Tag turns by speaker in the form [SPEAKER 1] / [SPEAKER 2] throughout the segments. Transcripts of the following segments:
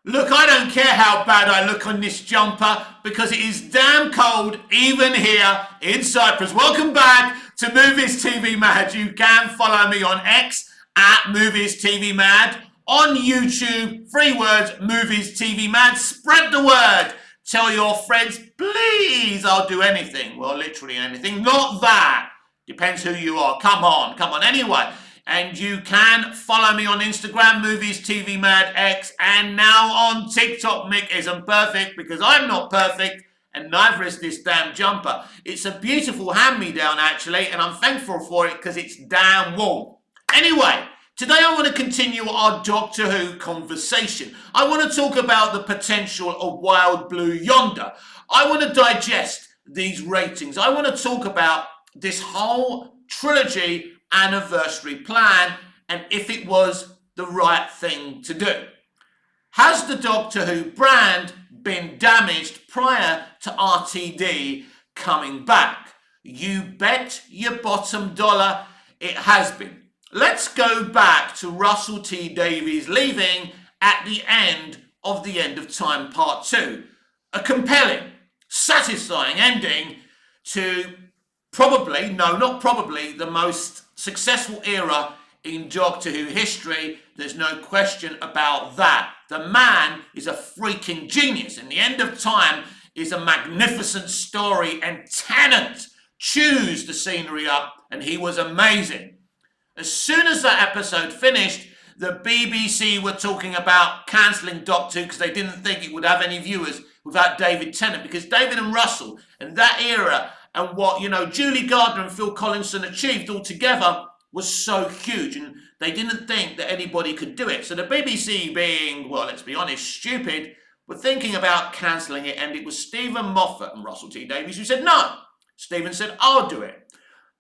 [SPEAKER 1] Look, I don't care how bad I look on this jumper because it is damn cold even here in Cyprus. Welcome back to Movies TV Mad. You can follow me on X at Movies TV Mad. On YouTube, 3 words, Movies TV Mad. Spread the word. Tell your friends, please, I'll do anything. Well, literally anything. Not that. Depends who you are. Come on. Anyway. And you can follow me on Instagram, Movies TV Mad X, and now on TikTok. Mick isn't perfect because I'm not perfect, and neither is this damn jumper. It's a beautiful hand-me-down, actually, and I'm thankful for it because it's damn warm. Anyway, today I want to continue our Doctor Who conversation. I want to talk about the potential of Wild Blue Yonder. I want to digest these ratings. I want to talk about this whole trilogy anniversary plan and if it was the right thing to do. Has the Doctor Who brand been damaged prior to RTD coming back? You bet your bottom dollar it has been. Let's go back to Russell T Davies leaving at the end of The End of Time Part 2. A compelling, satisfying ending to the most successful era in Doctor Who history. There's no question about that. The man is a freaking genius, and The End of Time is a magnificent story, and Tennant chews the scenery up, and he was amazing. As soon as that episode finished, the BBC were talking about cancelling Doctor Who because they didn't think it would have any viewers without David Tennant, because David and Russell and that era and what, Julie Gardner and Phil Collinson achieved all together was so huge, and they didn't think that anybody could do it. So the BBC, being, well, let's be honest, stupid, were thinking about cancelling it, and it was Stephen Moffat and Russell T Davies who said no. Stephen said, I'll do it.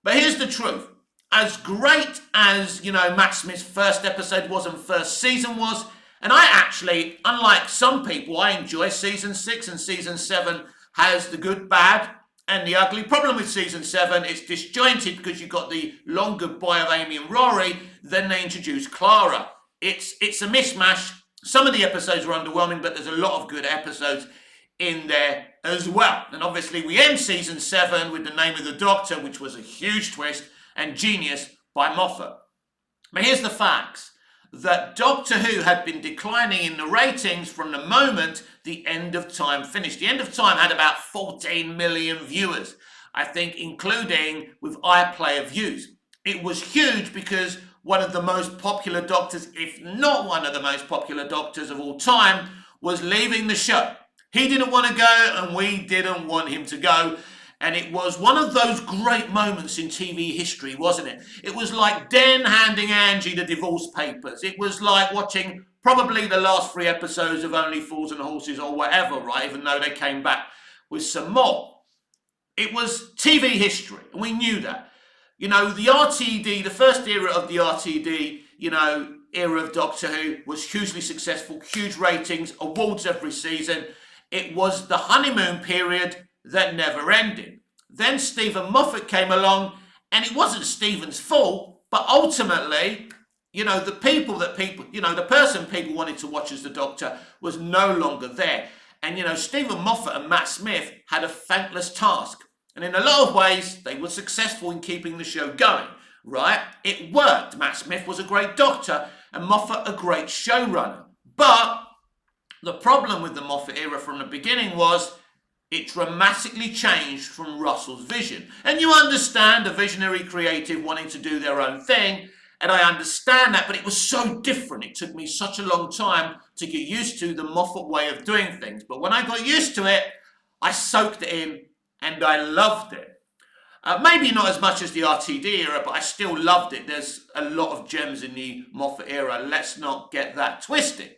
[SPEAKER 1] But here's the truth. As great as, Matt Smith's first episode was and first season was, and I actually, unlike some people, I enjoy season 6, and season 7 has the good, bad, and the ugly. Problem with season 7, it's disjointed because you've got the long goodbye of Amy and Rory, then they introduce Clara. It's a mishmash. Some of the episodes are underwhelming, but there's a lot of good episodes in there as well. And obviously we end season 7 with The Name of the Doctor, which was a huge twist and genius by Moffat. But here's the facts. That Doctor Who had been declining in the ratings from the moment The End of Time finished. The End of Time had about 14 million viewers, I think, including with iPlayer views. It was huge because one of the most popular Doctors, if not one of the most popular Doctors of all time, was leaving the show. He didn't want to go, and we didn't want him to go. And it was one of those great moments in TV history, wasn't it? It was like Den handing Angie the divorce papers. It was like watching probably the last 3 episodes of Only Fools and Horses or whatever, right? Even though they came back with some more. It was TV history, and we knew that. The RTD, the first era of the RTD, era of Doctor Who was hugely successful, huge ratings, awards every season. It was the honeymoon period that never ended. Then Stephen Moffat came along, and it wasn't Stephen's fault, but ultimately, the person people wanted to watch as the Doctor was no longer there. And, Stephen Moffat and Matt Smith had a thankless task. And in a lot of ways, they were successful in keeping the show going, right? It worked. Matt Smith was a great Doctor, and Moffat a great showrunner. But the problem with the Moffat era from the beginning was it dramatically changed from Russell's vision. And you understand a visionary creative wanting to do their own thing, and I understand that, but it was so different. It took me such a long time to get used to the Moffat way of doing things. But when I got used to it, I soaked it in, and I loved it. Maybe not as much as the RTD era, but I still loved it. There's a lot of gems in the Moffat era. Let's not get that twisted.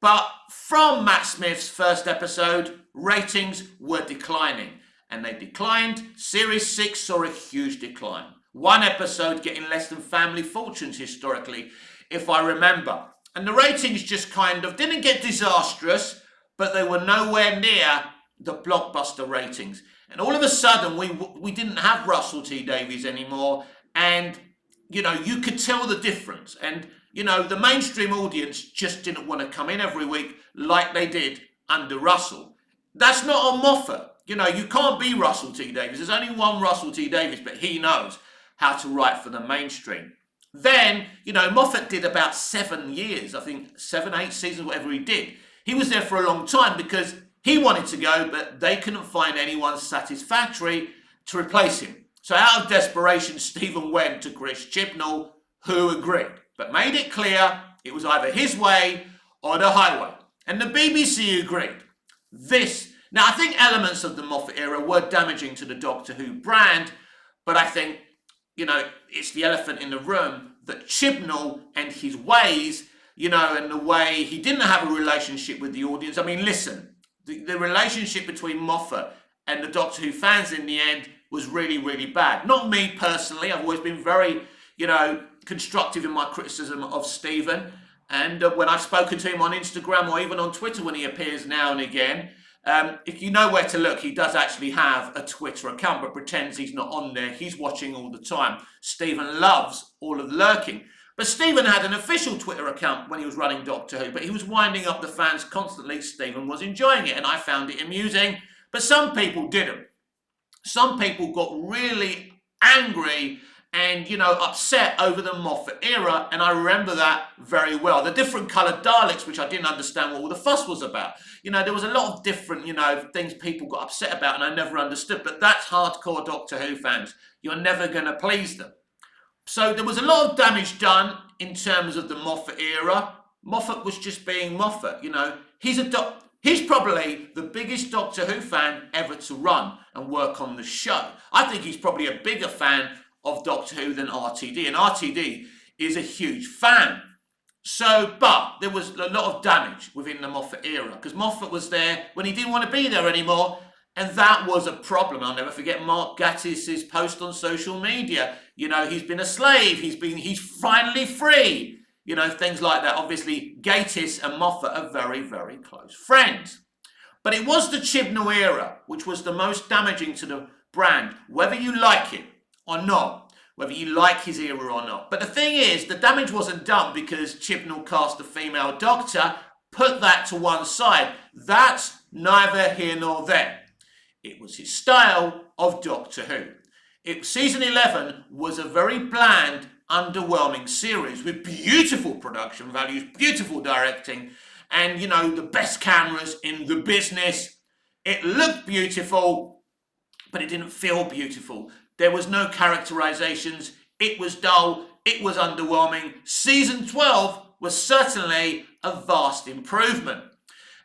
[SPEAKER 1] But from Matt Smith's first episode, ratings were declining. And they declined. Series 6 saw a huge decline. One episode getting less than Family Fortunes historically, if I remember. And the ratings just kind of didn't get disastrous, but they were nowhere near the blockbuster ratings. And all of a sudden, we didn't have Russell T Davies anymore. And you could tell the difference. And, the mainstream audience just didn't want to come in every week like they did under Russell. That's not on Moffat. You can't be Russell T Davies. There's only one Russell T Davies, but he knows how to write for the mainstream. Then, Moffat did about 7 years, I think 7, 8 seasons, whatever he did. He was there for a long time because he wanted to go, but they couldn't find anyone satisfactory to replace him. So out of desperation, Stephen went to Chris Chibnall, who agreed, but made it clear it was either his way or the highway. And the BBC agreed. Now I think elements of the Moffat era were damaging to the Doctor Who brand, but I think, it's the elephant in the room that Chibnall and his ways, and the way he didn't have a relationship with the audience. I mean, listen, the relationship between Moffat and the Doctor Who fans in the end was really, really bad. Not me personally. I've always been very, constructive in my criticism of Stephen. And when I've spoken to him on Instagram or even on Twitter when he appears now and again, if you know where to look, he does actually have a Twitter account, but pretends he's not on there. He's watching all the time. Stephen loves all of the lurking. But Stephen had an official Twitter account when he was running Doctor Who, but he was winding up the fans constantly. Stephen was enjoying it, and I found it amusing. But some people didn't. Some people got really angry and, upset over the Moffat era, and I remember that very well. The different coloured Daleks, which I didn't understand what all the fuss was about. There was a lot of different, things people got upset about, and I never understood. But that's hardcore Doctor Who fans. You're never going to please them. So there was a lot of damage done in terms of the Moffat era. Moffat was just being Moffat, He's probably the biggest Doctor Who fan ever to run and work on the show. I think he's probably a bigger fan of Doctor Who than RTD, and RTD is a huge fan. But there was a lot of damage within the Moffat era because Moffat was there when he didn't want to be there anymore, and that was a problem. I'll never forget Mark Gatiss' post on social media. He's been a slave. He's finally free. Things like that. Obviously, Gatiss and Moffat are very, very close friends. But it was the Chibnall era which was the most damaging to the brand, whether you like it or not, whether you like his era or not. But the thing is, the damage wasn't done because Chibnall cast a female Doctor. Put that to one side. That's neither here nor there. It was his style of Doctor Who. Season 11 was a very bland, underwhelming series with beautiful production values, beautiful directing, and the best cameras in the business. It looked beautiful, but it didn't feel beautiful. There was no characterizations. It was dull. It was underwhelming. Season 12 was certainly a vast improvement.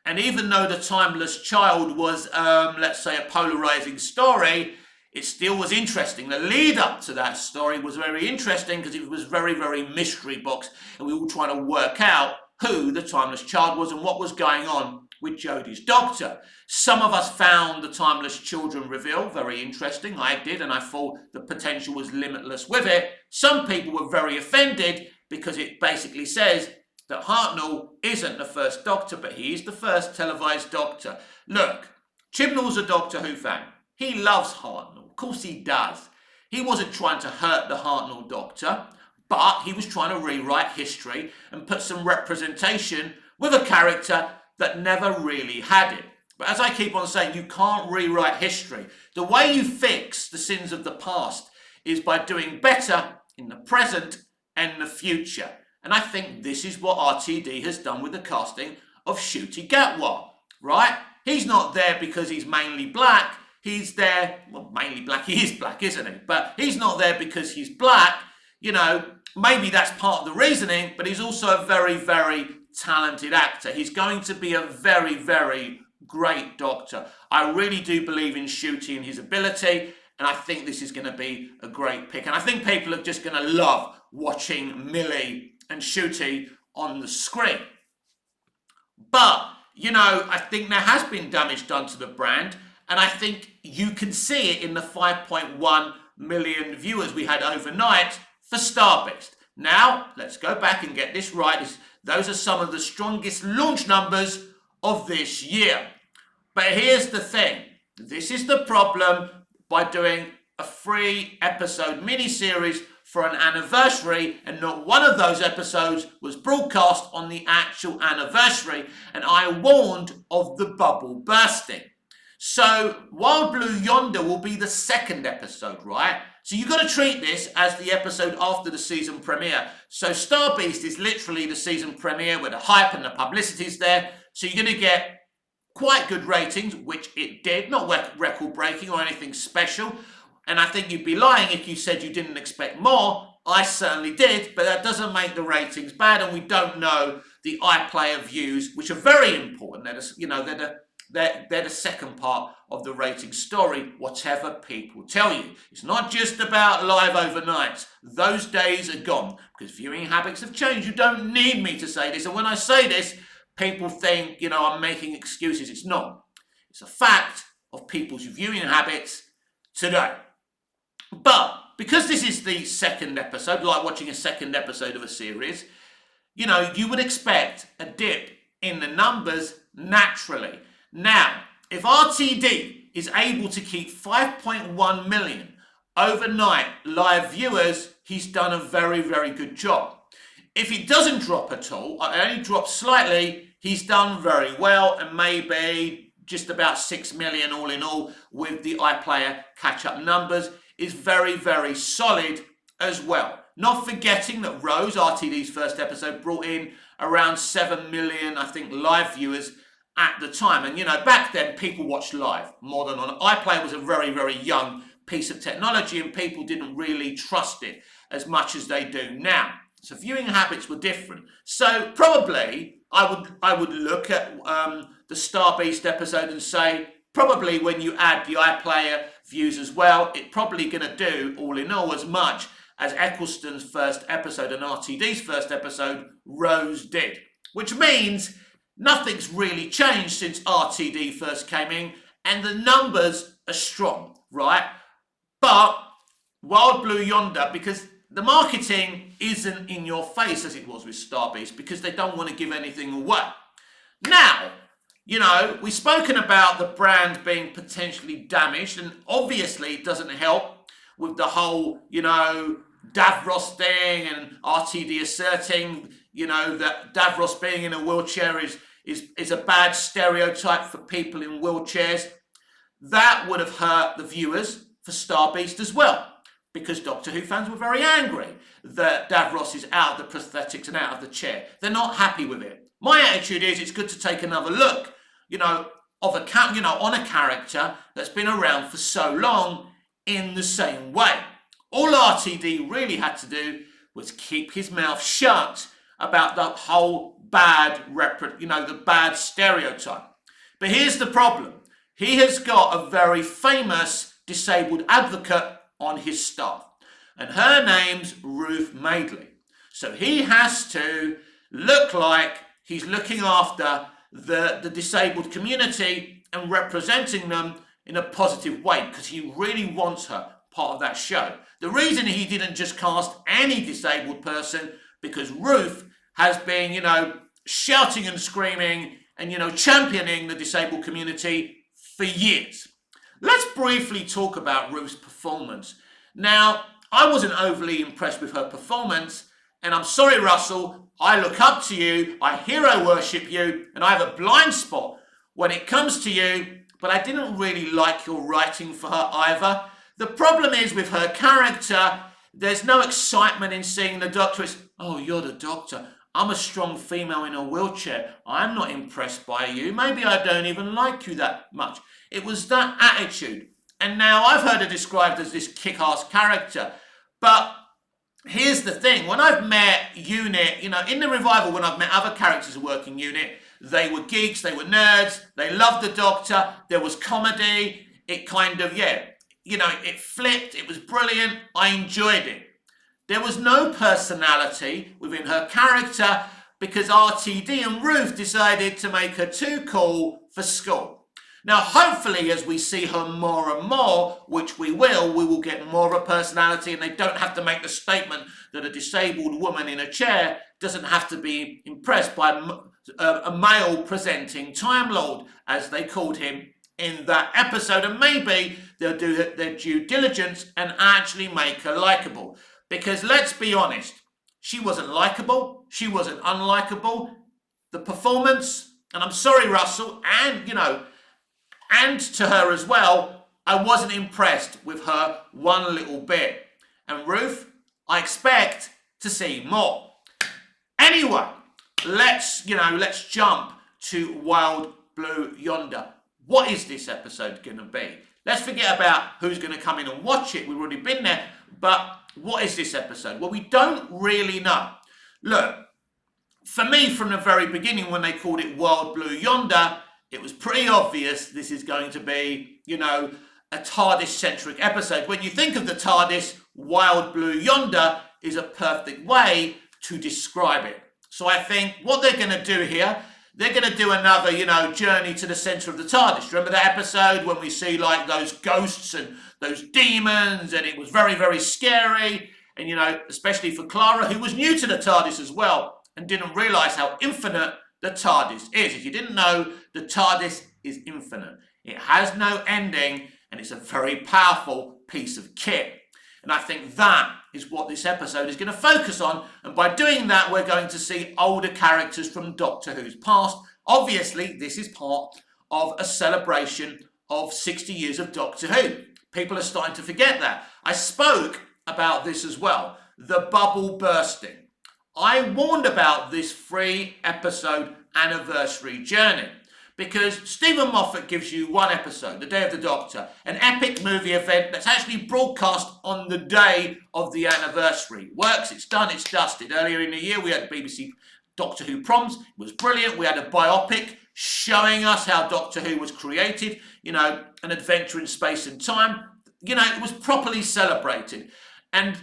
[SPEAKER 1] And even though The Timeless Child was, let's say, a polarizing story, it still was interesting. The lead up to that story was very interesting because it was very, very mystery box, and we were all trying to work out who the Timeless Child was and what was going on with Jodie's Doctor. Some of us found the Timeless Children reveal very interesting. I did, and I thought the potential was limitless with it. Some people were very offended because it basically says that Hartnell isn't the first Doctor, but he is the first televised Doctor. Look, Chibnall's a Doctor Who fan. He loves Hartnell. Of course he does. He wasn't trying to hurt the Hartnell Doctor, but he was trying to rewrite history and put some representation with a character that never really had it. But as I keep on saying, you can't rewrite history. The way you fix the sins of the past is by doing better in the present and the future. And I think this is what RTD has done with the casting of Ncuti Gatwa, right? He's not there because he's mainly black. He's there, well, mainly black. He is black, isn't he? But he's not there because he's black. Maybe that's part of the reasoning, but he's also a very, very talented actor. He's going to be a very, very great Doctor. I really do believe in Ncuti and his ability, and I think this is going to be a great pick. And I think people are just going to love watching Millie and Ncuti on the screen. But, I think there has been damage done to the brand, and I think you can see it in the 5.1 million viewers we had overnight for Starbase. Now, let's go back and get this right. Those are some of the strongest launch numbers of this year. But here's the thing. This is the problem by doing a 3-episode miniseries for an anniversary, and not one of those episodes was broadcast on the actual anniversary, and I warned of the bubble bursting. So Wild Blue Yonder will be the second episode, right? So you've got to treat this as the episode after the season premiere. So Star Beast is literally the season premiere where the hype and the publicity is there. So you're going to get quite good ratings, which it did, not record breaking or anything special. And I think you'd be lying if you said you didn't expect more. I certainly did, but that doesn't make the ratings bad, and we don't know the iPlayer views, which are very important. They're the second part of the rating story, whatever people tell you. It's not just about live overnights. Those days are gone because viewing habits have changed. You don't need me to say this. And when I say this, people think, I'm making excuses. It's not. It's a fact of people's viewing habits today. But because this is the second episode, like watching a second episode of a series, you would expect a dip in the numbers naturally. Now, if RTD is able to keep 5.1 million overnight live viewers, he's done a very, very good job. If it doesn't drop at all, or only drops slightly, he's done very well, and maybe just about 6 million all in all with the iPlayer catch-up numbers is very, very solid as well. Not forgetting that Rose, RTD's first episode, brought in around 7 million, I think, live viewers at the time. And, back then, people watched live more than on. iPlayer was a very, very young piece of technology, and people didn't really trust it as much as they do now. So viewing habits were different. So probably I would look at the Star Beast episode and say, probably when you add the iPlayer views as well, it's probably going to do, all in all, as much as Eccleston's first episode and RTD's first episode, Rose did. Which means nothing's really changed since RTD first came in, and the numbers are strong, right? But Wild Blue Yonder, because the marketing isn't in your face as it was with Star Beast, because they don't want to give anything away. Now, we've spoken about the brand being potentially damaged, and obviously it doesn't help with the whole, Davros thing and RTD asserting, that Davros being in a wheelchair is a bad stereotype for people in wheelchairs. That would have hurt the viewers for Star Beast as well, because Doctor Who fans were very angry that Davros is out of the prosthetics and out of the chair. They're not happy with it. My attitude is it's good to take another look, on a character that's been around for so long in the same way. All RTD really had to do was keep his mouth shut about the whole the bad stereotype. But here's the problem. He has got a very famous disabled advocate on his staff, and her name's Ruth Madeley. So he has to look like he's looking after the disabled community and representing them in a positive way, because he really wants her part of that show. The reason he didn't just cast any disabled person, because Ruth has been, shouting and screaming and, championing the disabled community for years. Let's briefly talk about Ruth's performance. Now, I wasn't overly impressed with her performance, and I'm sorry, Russell, I look up to you, I hero worship you, and I have a blind spot when it comes to you, but I didn't really like your writing for her either. The problem is with her character, there's no excitement in seeing the Doctor. It's, oh, you're the Doctor. I'm a strong female in a wheelchair. I'm not impressed by you. Maybe I don't even like you that much. It was that attitude. And now I've heard her described as this kick-ass character. But here's the thing. When I've met Unit, in the revival, when I've met other characters who work in Unit, they were geeks, they were nerds, they loved the Doctor, there was comedy. It kind of, it flipped, it was brilliant, I enjoyed it. There was no personality within her character because RTD and Ruth decided to make her too cool for school. Now, hopefully, as we see her more and more, which we will get more of a personality, and they don't have to make the statement that a disabled woman in a chair doesn't have to be impressed by a male presenting Time Lord, as they called him in that episode. And maybe they'll do their due diligence and actually make her likeable. Because let's be honest, she wasn't likable, she wasn't unlikable. The performance, and I'm sorry, Russell, and and to her as well, I wasn't impressed with her one little bit. And Ruth, I expect to see more. Anyway, let's jump to Wild Blue Yonder. What is this episode going to be? Let's forget about who's going to come in and watch it. We've already been there. But what is this episode? Well, we don't really know. Look, for me, from the very beginning, when they called it Wild Blue Yonder, it was pretty obvious this is going to be, a TARDIS-centric episode. When you think of the TARDIS, Wild Blue Yonder is a perfect way to describe it. So I think what they're going to do here, they're going to do another, journey to the centre of the TARDIS. Remember that episode when we see like those ghosts and those demons, and it was very, very scary. And, especially for Clara, who was new to the TARDIS as well and didn't realise how infinite the TARDIS is. If you didn't know, the TARDIS is infinite. It has no ending, and it's a very powerful piece of kit. And I think that is what this episode is going to focus on. And by doing that, we're going to see older characters from Doctor Who's past. Obviously, this is part of a celebration of 60 years of Doctor Who. People are starting to forget that. I spoke about this as well. The bubble bursting. I warned about this 3-episode anniversary journey because Stephen Moffat gives you one episode, The Day of the Doctor, an epic movie event that's actually broadcast on the day of the anniversary. Works, it's done, it's dusted. Earlier in the year, we had BBC Doctor Who Proms. It was brilliant. We had a biopic showing us how Doctor Who was created, an adventure in space and time. It was properly celebrated. And,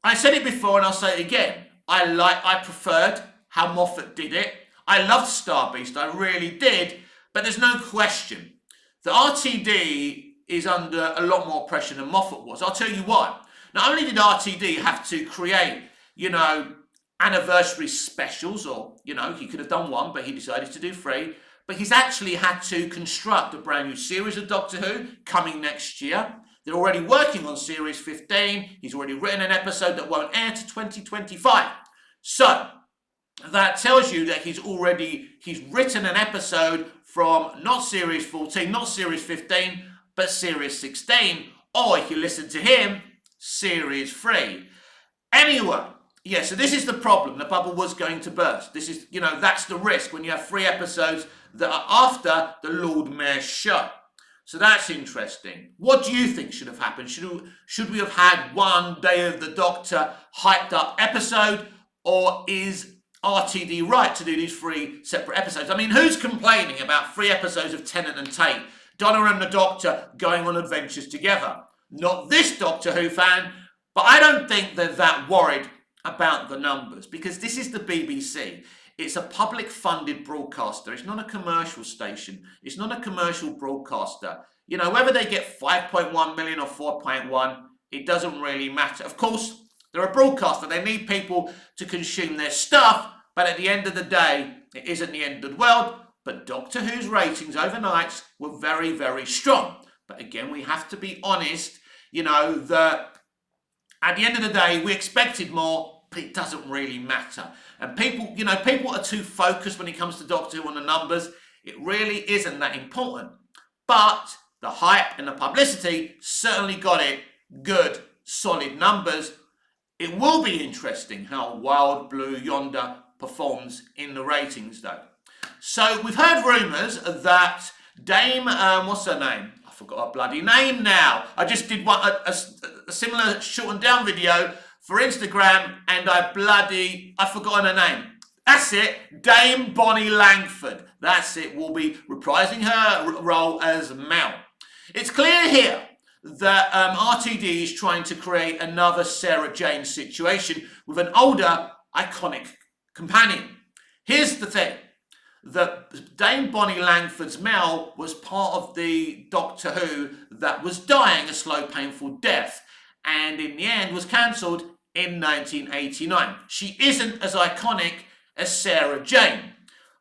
[SPEAKER 1] I said it before and I'll say it again. I preferred how Moffat did it. I loved Star Beast, I really did. But there's no question that RTD is under a lot more pressure than Moffat was. I'll tell you why. Not only did RTD have to create, anniversary specials, or, he could have done one, but he decided to do 3. But he's actually had to construct a brand new series of Doctor Who coming next year. They're already working on Series 15. He's already written an episode that won't air to 2025. So, that tells you that he's written an episode from not Series 14, not Series 15, but Series 16. Or, if you listen to him, Series 3. Anyway, so this is the problem. The bubble was going to burst. This is, that's the risk when you have 3 episodes that are after the Lord Mayor's show. So that's interesting. What do you think should have happened? Should we have had one Day of the Doctor hyped up episode, or is RTD right to do these 3 separate episodes? I mean, who's complaining about 3 episodes of Tennant and Tate, Donna and the Doctor going on adventures together? Not this Doctor Who fan, but I don't think they're that worried about the numbers, because this is the BBC. It's a public-funded broadcaster. It's not a commercial station. It's not a commercial broadcaster. Whether they get 5.1 million or 4.1, it doesn't really matter. Of course, they're a broadcaster. They need people to consume their stuff, but at the end of the day, it isn't the end of the world. But Doctor Who's ratings overnight were very, very strong. But again, we have to be honest, that at the end of the day, we expected more, but it doesn't really matter. And people are too focused when it comes to Doctor Who on the numbers. It really isn't that important. But the hype and the publicity certainly got it good, solid numbers. It will be interesting how Wild Blue Yonder performs in the ratings, though. So we've heard rumours that Dame, what's her name? I forgot her bloody name now. I just did a similar shortened down video for Instagram, and I've forgotten her name. That's it, Dame Bonnie Langford. That's it, will be reprising her role as Mel. It's clear here that RTD is trying to create another Sarah Jane situation with an older, iconic companion. Here's the thing, that Dame Bonnie Langford's Mel was part of the Doctor Who that was dying a slow, painful death, and in the end was cancelled in 1989. She isn't as iconic as Sarah Jane,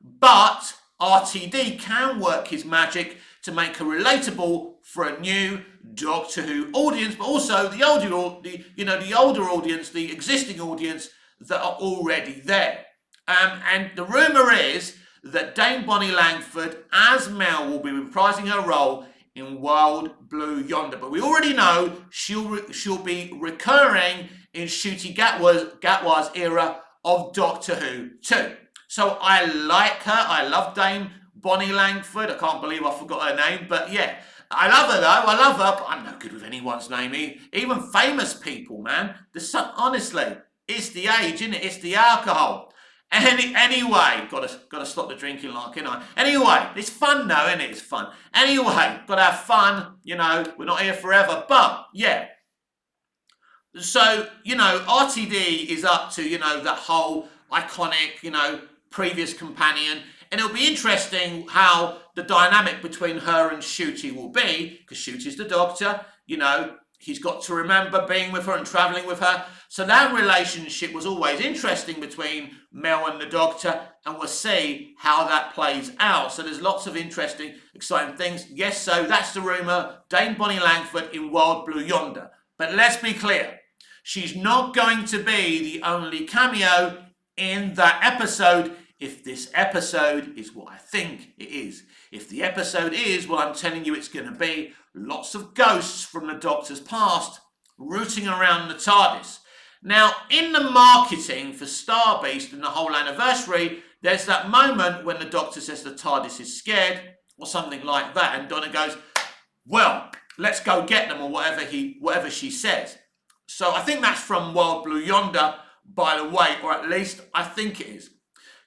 [SPEAKER 1] but RTD can work his magic to make her relatable for a new Doctor Who audience, but also the older audience, the existing audience that are already there. And the rumour is that Dame Bonnie Langford as Mel will be reprising her role in World Blue Yonder, but we already know she'll be recurring in Ncuti Gatwa's era of Doctor Who too. So I like her. I love Dame Bonnie Langford. I can't believe I forgot her name, but yeah, I love her though. I love her, but I'm no good with anyone's name. Even famous people, man. Honestly, it's the age, isn't it? It's the alcohol. Anyway, gotta stop the drinking like, Anyway, it's fun though, isn't it? It's fun. Anyway, gotta have fun. We're not here forever. But yeah. So, RTD is up to, that whole iconic, previous companion. And it'll be interesting how the dynamic between her and Ncuti will be, because Ncuti's the Doctor, he's got to remember being with her and travelling with her. So that relationship was always interesting between Mel and the Doctor, and we'll see how that plays out. So there's lots of interesting, exciting things. Yes, so that's the rumour, Dame Bonnie Langford in World Blue Yonder. But let's be clear, she's not going to be the only cameo in that episode if this episode is what I think it is. If the episode is what I'm telling you it's going to be, lots of ghosts from the Doctor's past rooting around the TARDIS. Now, in the marketing for Starbeast and the whole anniversary, there's that moment when the Doctor says the TARDIS is scared, or something like that, and Donna goes, well, let's go get them, or whatever she says. So I think that's from World Blue Yonder, by the way, or at least I think it is.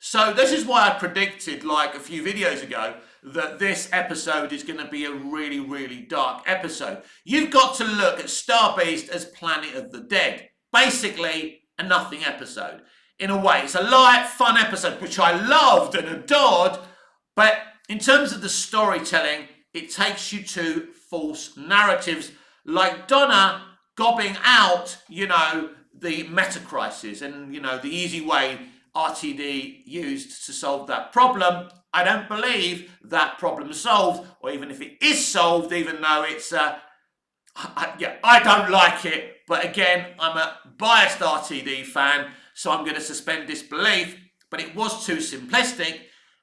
[SPEAKER 1] So this is why I predicted, like a few videos ago, that this episode is going to be a really, really dark episode. You've got to look at Starbeast as Planet of the Dead. Basically, a nothing episode. In a way, it's a light, fun episode, which I loved and adored, but in terms of the storytelling, it takes you to false narratives, like Donna gobbing out, the meta crisis and, the easy way RTD used to solve that problem. I don't believe that problem is solved, or even if it is solved, even though it's, I don't like it. But again, I'm a biased RTD fan, so I'm going to suspend disbelief. But it was too simplistic,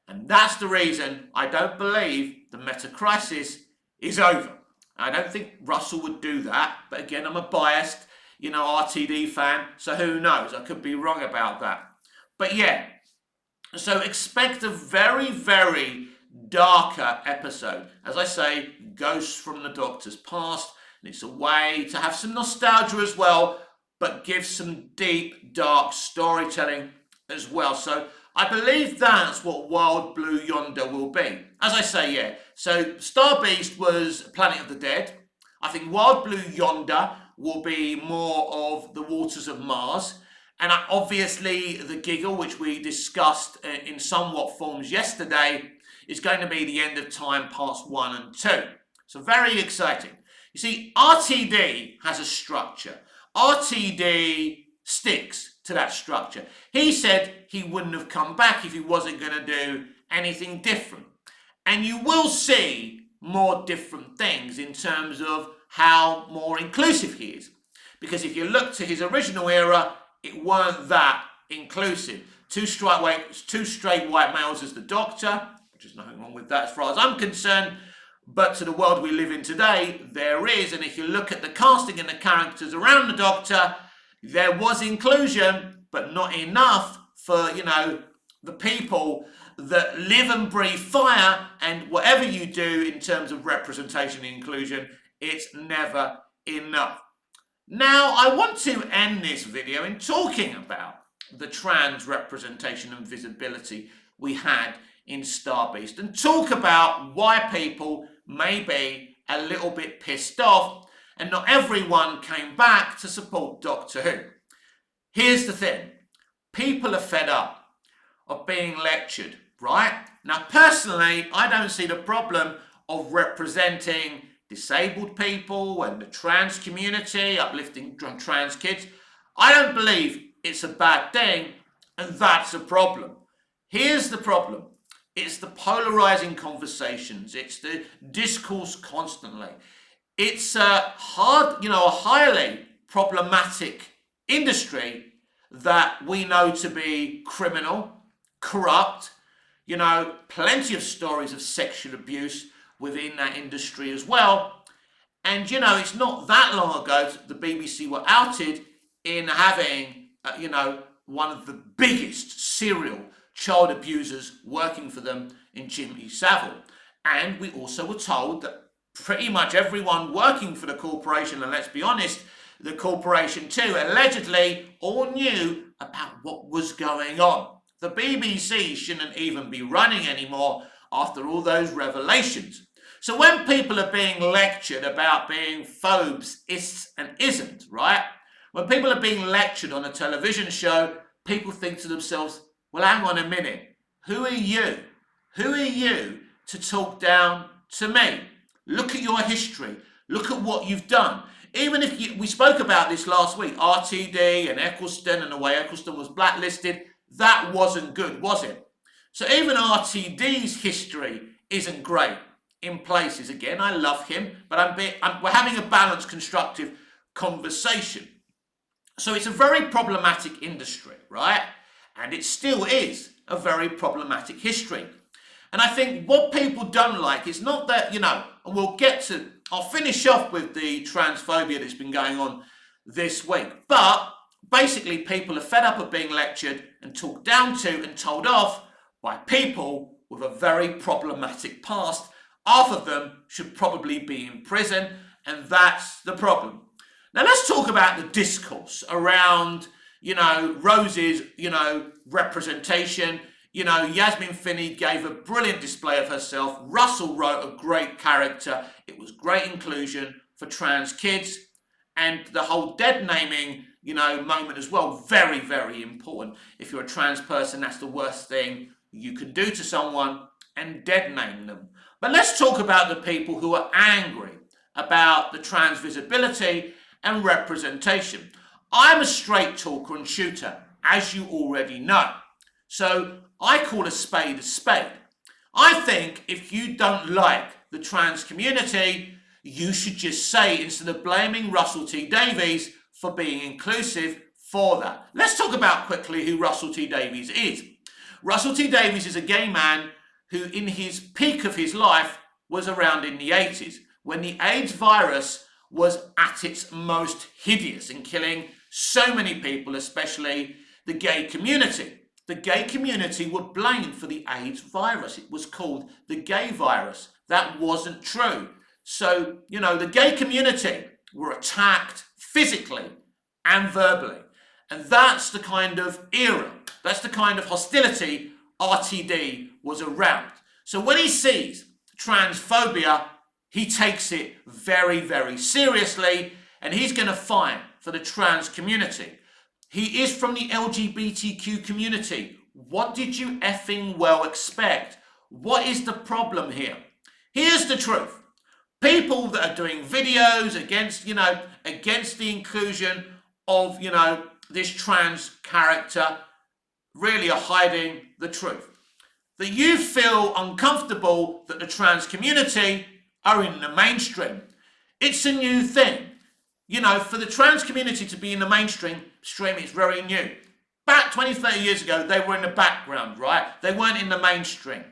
[SPEAKER 1] and that's the reason I don't believe the meta crisis is over. I don't think Russell would do that, but again, I'm a biased, RTD fan, so who knows? I could be wrong about that. But yeah, so expect a very, very darker episode. As I say, ghosts from the Doctor's past, and it's a way to have some nostalgia as well, but give some deep, dark storytelling as well. So I believe that's what World Blue Yonder will be. As I say, yeah, so Starbeast was Planet of the Dead. I think World Blue Yonder will be more of the waters of Mars. And obviously the giggle, which we discussed in somewhat forms yesterday, is going to be the End of Time parts 1 and 2. So very exciting. You see, RTD has a structure. RTD sticks to that structure. He said he wouldn't have come back if he wasn't going to do anything different. And you will see more different things in terms of how more inclusive he is. Because if you look to his original era, it weren't that inclusive. Two straight white males as the Doctor, which is nothing wrong with that as far as I'm concerned, but to the world we live in today, there is. And if you look at the casting and the characters around the Doctor, there was inclusion, but not enough for, the people that live and breathe fire. And whatever you do in terms of representation and inclusion, it's never enough. Now, I want to end this video in talking about the trans representation and visibility we had in Starbeast, and talk about why people may be a little bit pissed off and not everyone came back to support Doctor Who. Here's the thing. People are fed up of being lectured, right? Now, personally, I don't see the problem of representing disabled people and the trans community, uplifting trans kids. I don't believe it's a bad thing, and that's a problem. Here's the problem. It's the polarizing conversations. It's the discourse constantly. It's a highly problematic industry that we know to be criminal, corrupt, plenty of stories of sexual abuse within that industry as well. And, it's not that long ago the BBC were outed in having, one of the biggest serial child abusers working for them in Jimmy Savile. And we also were told that pretty much everyone working for the corporation, and let's be honest, the corporation too, allegedly all knew about what was going on. The BBC shouldn't even be running anymore after all those revelations. So when people are being lectured about being phobes, ists and isn't, right? When people are being lectured on a television show, people think to themselves, well, hang on a minute. Who are you? Who are you to talk down to me? Look at your history. Look at what you've done. Even if we spoke about this last week, RTD and Eccleston and the way Eccleston was blacklisted, that wasn't good, was it? So even RTD's history isn't great in places. Again, I love him, but we're having a balanced, constructive conversation. So it's a very problematic industry, right? And it still is a very problematic history. And I think what people don't like is not that, and I'll finish off with the transphobia that's been going on this week. But basically people are fed up of being lectured and talked down to and told off by people with a very problematic past. Half of them should probably be in prison, and that's the problem. Now let's talk about the discourse around, Rose's, representation. Yasmin Finney gave a brilliant display of herself. Russell wrote a great character. It was great inclusion for trans kids. And the whole dead naming, moment as well, very, very important. If you're a trans person, that's the worst thing you can do to someone, and dead name them. But let's talk about the people who are angry about the trans visibility and representation. I'm a straight talker and shooter, as you already know. So I call a spade a spade. I think if you don't like the trans community, you should just say, instead of blaming Russell T Davies for being inclusive for that. Let's talk about quickly who Russell T Davies is. Russell T Davies is a gay man who in his peak of his life was around in the 80s, when the AIDS virus was at its most hideous and killing so many people, especially the gay community. The gay community were blamed for the AIDS virus. It was called the gay virus. That wasn't true. So, the gay community were attacked physically and verbally. And that's the kind of era, that's the kind of hostility RTD was around. So when he sees transphobia, he takes it very, very seriously, and he's going to fight for the trans community. He is from the LGBTQ community. What did you effing well expect? What is the problem here? Here's the truth. People that are doing videos against the inclusion of, this trans character really are hiding the truth. That you feel uncomfortable that the trans community are in the mainstream. It's a new thing. For the trans community to be in the mainstream, it's very new. Back 20, 30 years ago, they were in the background, right? They weren't in the mainstream.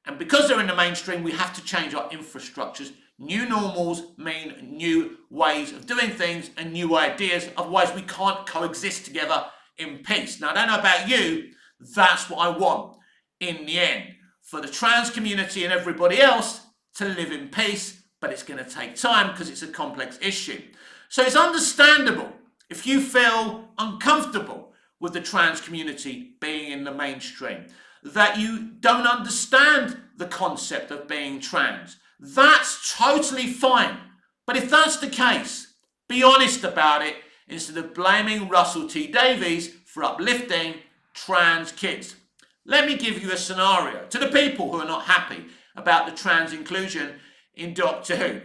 [SPEAKER 1] And because they're in the mainstream, we have to change our infrastructures. New normals mean new ways of doing things and new ideas. Otherwise, we can't coexist together in peace. Now, I don't know about you, that's what I want in the end. For the trans community and everybody else to live in peace, but it's going to take time because it's a complex issue. So it's understandable if you feel uncomfortable with the trans community being in the mainstream, that you don't understand the concept of being trans. That's totally fine. But if that's the case, be honest about it instead of blaming Russell T Davies for uplifting trans kids. Let me give you a scenario to the people who are not happy about the trans inclusion in Doctor Who.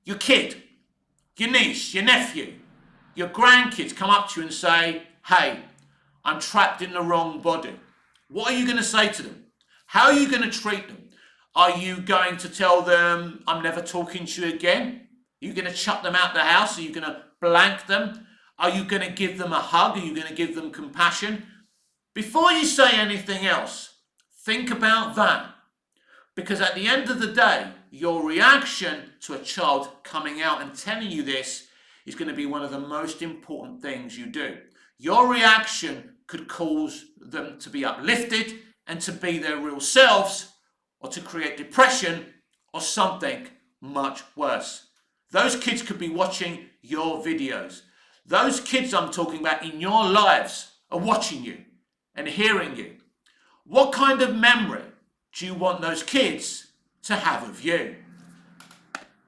[SPEAKER 1] Your kid, your niece, your nephew, your grandkids come up to you and say, hey, I'm trapped in the wrong body. What are you going to say to them? How are you going to treat them? Are you going to tell them, I'm never talking to you again? Are you going to chuck them out the house? Are you going to blank them? Are you going to give them a hug? Are you going to give them compassion? Before you say anything else, think about that. Because at the end of the day, your reaction to a child coming out and telling you this is going to be one of the most important things you do. Your reaction could cause them to be uplifted and to be their real selves, or to create depression or something much worse. Those kids could be watching your videos. Those kids I'm talking about in your lives are watching you and hearing you. What kind of memory do you want those kids to have of you?